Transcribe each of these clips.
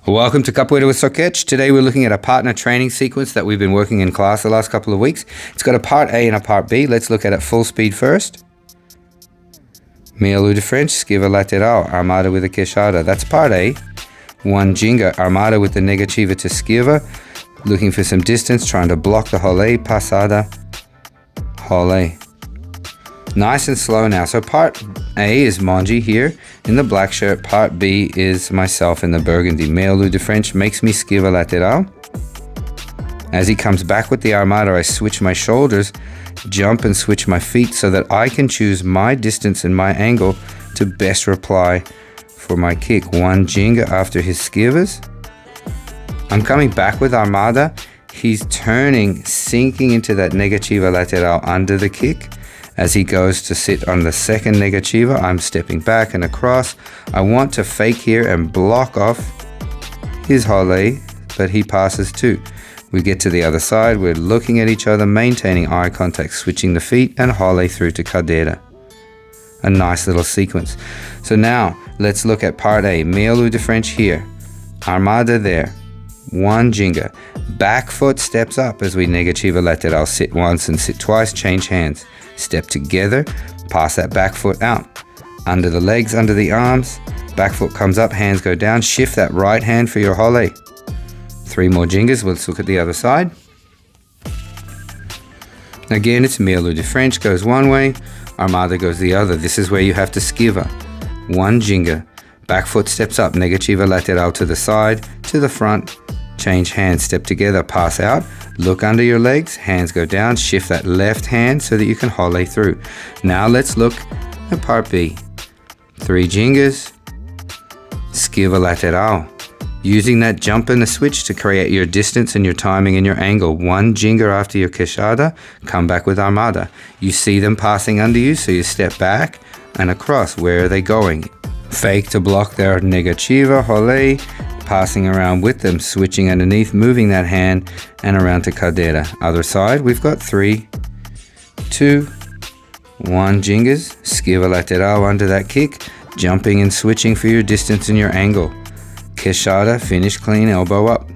Welcome to Capoeira with Soquete. Today we're looking at a partner training sequence that we've been working in class the last couple of weeks. It's got a part A and a part B. Let's look at it full speed first. Meia de French, esquiva lateral, armada with a queixada. That's part A. One ginga, armada with the negativa to esquiva. Looking for some distance, trying to block the roda, passada, roda. Nice and slow now. So part A is Monji here in the black shirt. Part B is myself in the burgundy. Meia de French makes me esquiva lateral. As he comes back with the armada, I switch my shoulders, jump and switch my feet so that I can choose my distance and my angle to best reply for my kick. One ginga after his esquivas. I'm coming back with armada. He's turning, sinking into that negativa lateral under the kick. As he goes to sit on the second negativa, I'm stepping back and across. I want to fake here and block off his roda, but he passes too. We get to the other side, we're looking at each other, maintaining eye contact, switching the feet and roda through to cadeira. A nice little sequence. So now, let's look at part A. Meia de French here, armada there, one ginga. Back foot steps up as we negativa lateral, sit once and sit twice, change hands. Step together, pass that back foot out. Under the legs, under the arms, back foot comes up, hands go down, shift that right hand for your roda. Three more gingas, let's look at the other side. Again, it's Meia de French, goes one way, armada goes the other. This is where you have to esquiva. One ginga, back foot steps up, negativa lateral to the side, to the front, change hands, step together, pass out, look under your legs, hands go down, shift that left hand so that you can roda through. Now let's look at part B. Three gingas, esquiva lateral. Using that jump and the switch to create your distance and your timing and your angle. One ginga after your queixada, come back with armada. You see them passing under you, so you step back and across. Where are they going? Fake to block their negativa, roda, passing around with them, switching underneath, moving that hand and around to cadeira. Other side, we've got 3, 2, 1 gingas, esquiva lateral under that kick, jumping and switching for your distance and your angle. Queixada, finish clean, elbow up.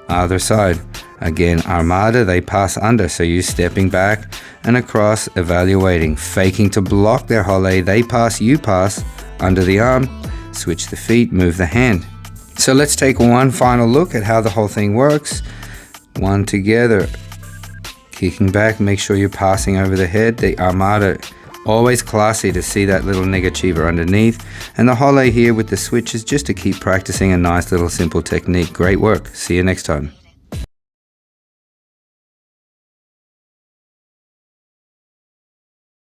Other side, again, armada, they pass under, so you're stepping back and across, evaluating, faking to block their roda, they pass, you pass, under the arm, switch the feet, move the hand. So let's take one final look at how the whole thing works. One together, kicking back, make sure you're passing over the head. The armada, always classy to see that little negativa underneath. And the roda here with the switches just to keep practicing a nice little simple technique. Great work. See you next time.